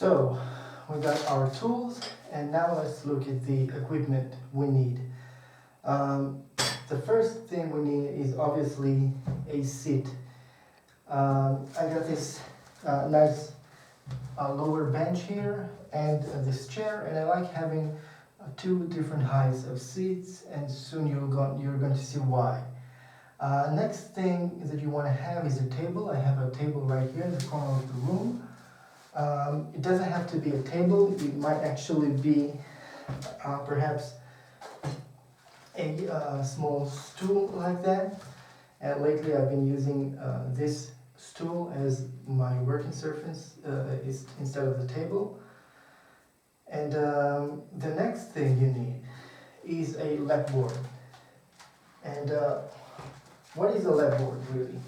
So we got our tools, and now let's look at the equipment we need. The first thing we need is obviously a seat. I got this nice lower bench here and this chair, and I like having two different heights of seats, and soon you're going to see why. Next thing that you want to have is a table. I have a table right here in the corner of the room. It doesn't have to be a table. It might actually be perhaps a small stool like that. And lately I've been using this stool as my working surface instead of the table. And the next thing you need is a lapboard. And what is a lapboard really?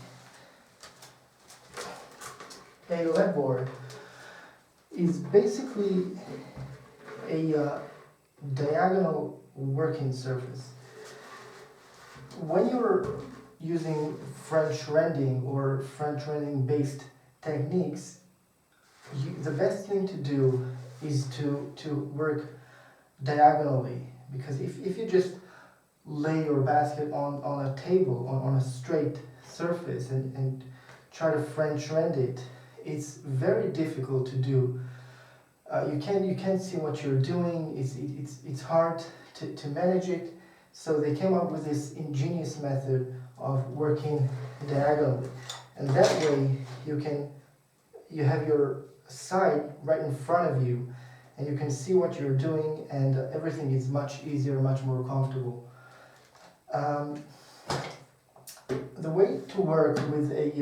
A lapboard is basically a diagonal working surface. When you're using French rendering or French rendering based techniques, the best thing to do is to work diagonally, because if you just lay your basket on a table, on a straight surface and try to French rend it, it's very difficult to do. You can't see what you're doing. It's hard to manage it. So they came up with this ingenious method of working diagonally, and that way you have your side right in front of you, and you can see what you're doing, and everything is much easier, much more comfortable. The way to work with a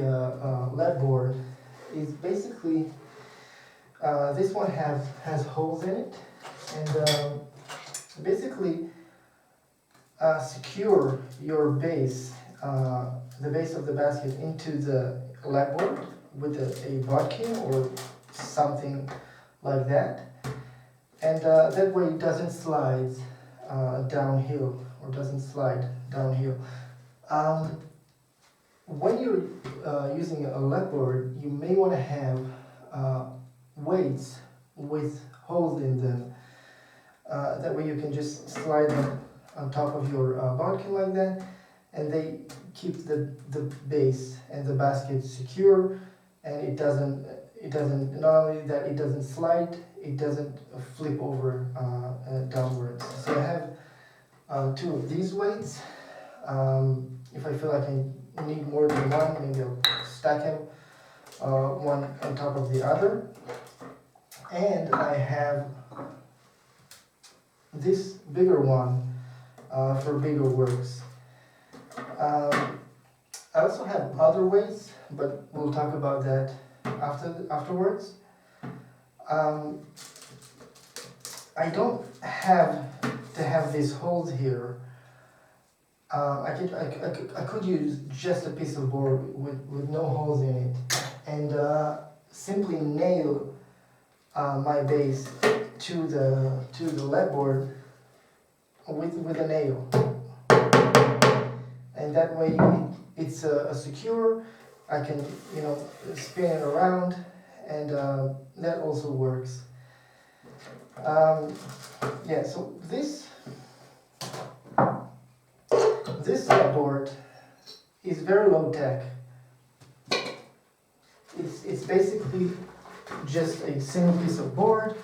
lapboard is basically this one has holes in it, and basically secure your base, the base of the basket, into the lapboard with a bodkin or something like that, and that way it doesn't slide downhill or doesn't slide downhill. When you're using a lapboard, you may want to have weights with holes in them. That way you can just slide them on top of your bodkin like that, and they keep the base and the basket secure, and it doesn't not only that it doesn't slide, it doesn't flip over downwards. So I have two of these weights. If I feel like I need more than one, maybe I'll stack them one on top of the other. And I have this bigger one for bigger works. I also have other weights, but we'll talk about that afterwards. I don't have to have these holes here. I could use just a piece of board with no holes in it, and simply nail my base to the lapboard with a nail, and that way it's secure. I can spin it around, and that also works. Yeah, so this lapboard is very low tech. It's basically just a single piece of board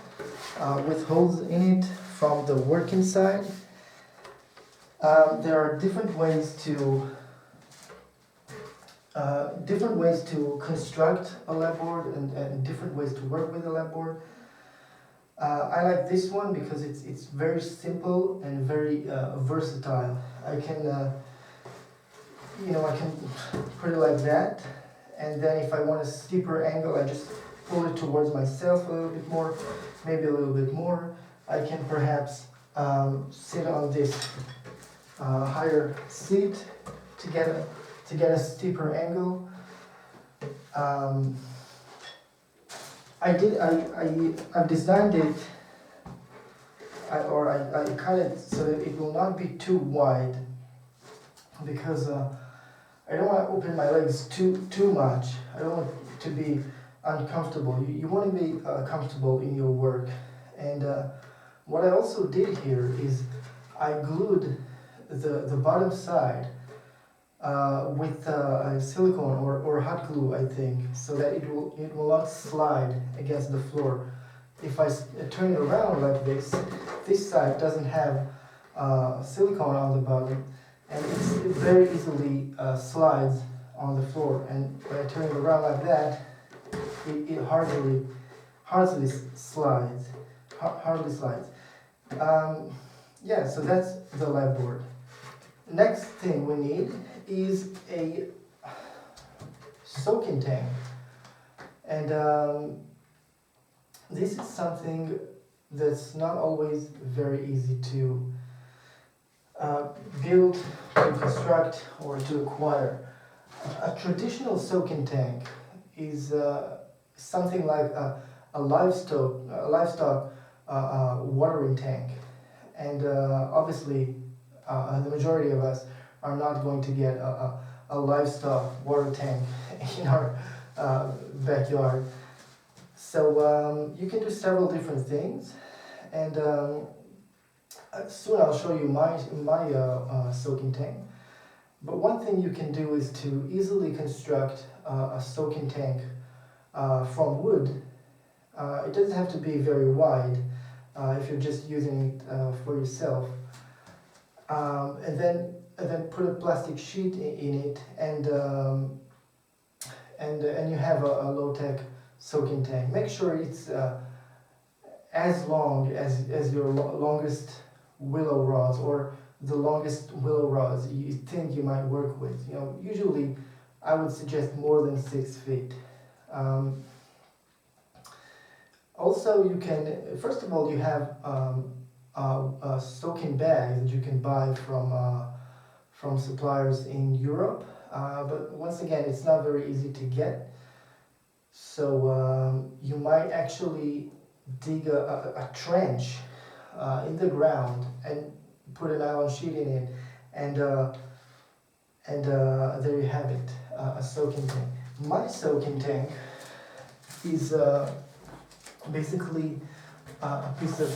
with holes in it from the working side. There are different ways to construct a lapboard and different ways to work with a lapboard. I like this one because it's very simple and very versatile. I can put it like that, and then if I want a steeper angle, I just pull it towards myself a little bit more, maybe a little bit more. I can perhaps sit on this higher seat to get a steeper angle. I've designed it, I cut it so that it will not be too wide, because I don't want to open my legs too much. I don't want to be uncomfortable. You want to be comfortable in your work. And what I also did here is I glued the bottom side with silicone or hot glue, I think, so that it will not slide against the floor. If I turn it around like this side doesn't have silicone on the bottom, and it very easily slides on the floor. And when I turn it around like that, it hardly slides. Hardly slides. Yeah, so that's the Lapboard. Next thing we need is a soaking tank, and this is something that's not always very easy to build, to construct, or to acquire. A traditional soaking tank is something like a livestock watering tank, and obviously the majority of us are not going to get a livestock water tank in our backyard. So you can do several different things, and soon I'll show you my soaking tank. But one thing you can do is to easily construct a soaking tank from wood. It doesn't have to be very wide if you're just using it for yourself. And then put a plastic sheet in it, and you have a low-tech soaking tank. Make sure it's as long as your longest willow rods, or the longest willow rods you think you might work with. You know, usually I would suggest more than 6 feet. Also, you can, first of all, you have soaking bags that you can buy from suppliers in Europe, but once again, it's not very easy to get. So you might actually dig a trench in the ground and put a nylon sheet in it, and there you have it, a soaking tank. My soaking tank is basically a piece of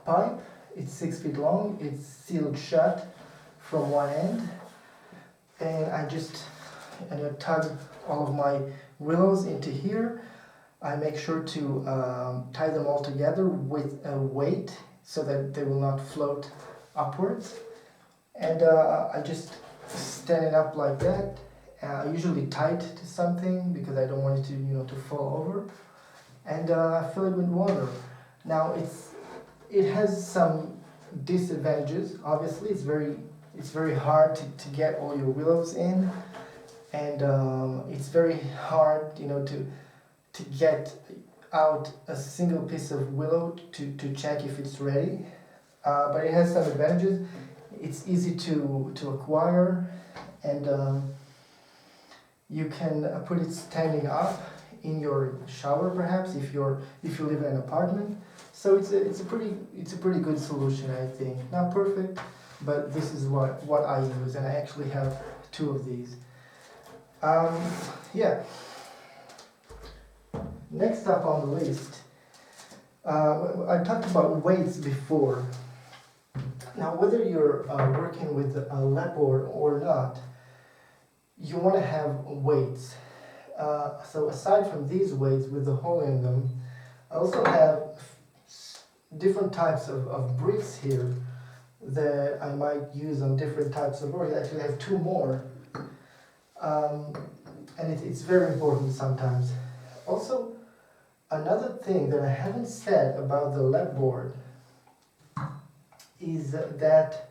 pipe. It's 6 feet long. It's sealed shut from one end, and I just tug all of my willows into here. I make sure to tie them all together with a weight so that they will not float upwards, and I just stand it up like that, usually tight to something because I don't want it to fall over, and fill it with water. Now it has some disadvantages. Obviously, it's very hard to get all your willows in, and it's very hard to get out a single piece of willow to check if it's ready. But it has some advantages. It's easy to acquire, and you can put it standing up in your shower, perhaps, if you live in an apartment. So it's a pretty good solution, I think. Not perfect, but this is what I use, and I actually have 2 of these. Yeah. Next up on the list, I talked about weights before. Now, whether you're working with a Lapboard or not, you want to have weights. So aside from these weights with the hole in them, I also have different types of bricks here that I might use on different types of work. Actually, I have 2 more, and it's very important sometimes. Also, another thing that I haven't said about the Lapboard is that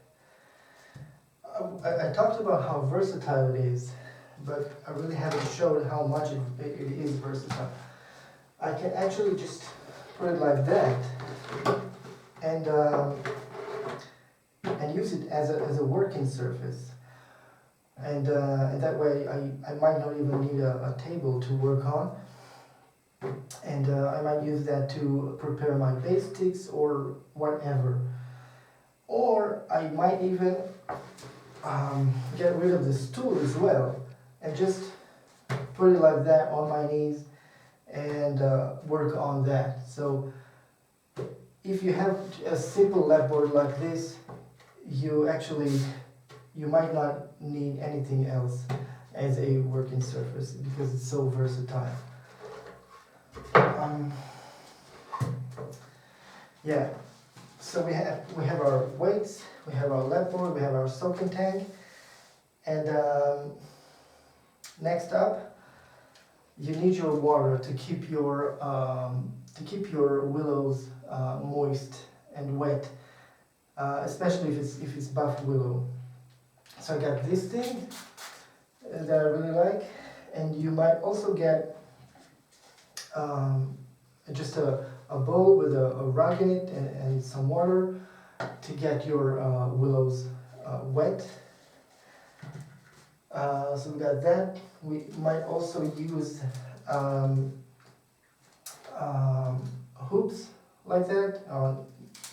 I talked about how versatile it is, but I really haven't showed how much it is versatile. I can actually just put it like that and use it as a working surface, and that way I might not even need a table to work on, and I might use that to prepare my base sticks or whatever. Or I might even get rid of the stool as well and just put it like that on my knees and work on that. So if you have a simple lapboard like this, you might not need anything else as a working surface because it's so versatile. Yeah, so we have our weights, we have our lapboard, we have our soaking tank, and next up, you need your water to keep your willows moist and wet, especially if it's buff willow. So I got this thing that I really like, and you might also get just a bowl with a rug in it and some water to get your willows wet. So we got that. We might also use hoops like that on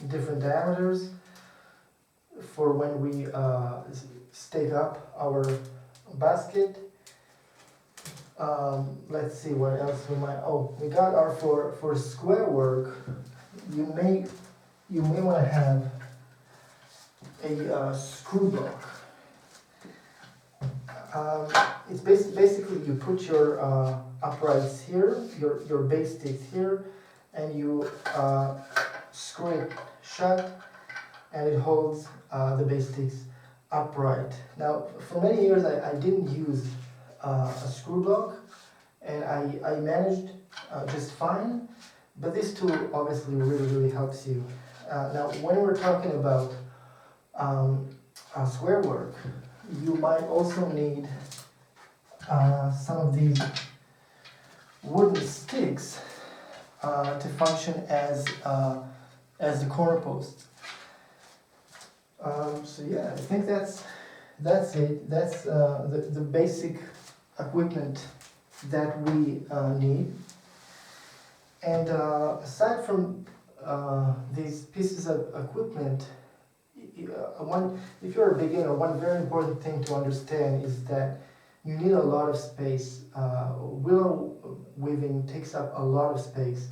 different diameters for when we stake up our basket. Let's see what else we might. Oh, we got our for square work. You may want to have a screw block. It's basically you put your uprights here, your base sticks here, and you screw it shut, and it holds the base sticks upright. Now, for many years I didn't use a screw block, and I managed just fine, but this tool obviously really helps you. Now, when we're talking about square work, you might also need some of these wooden sticks to function as the corner posts. So yeah, I think that's it. That's the basic equipment that we need. And aside from these pieces of equipment, if you're a beginner, one very important thing to understand is that you need a lot of space. Willow weaving takes up a lot of space.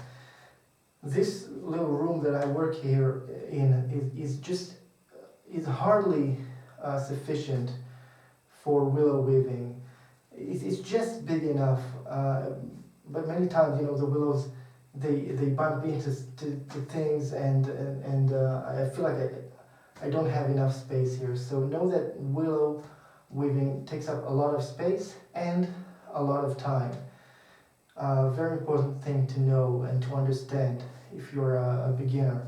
This little room that I work here in is hardly sufficient for willow weaving. It's just big enough, but many times, the willows they bump into things, and I feel like I don't have enough space here. So know that willow weaving takes up a lot of space and a lot of time. Very important thing to know and to understand if you're a beginner.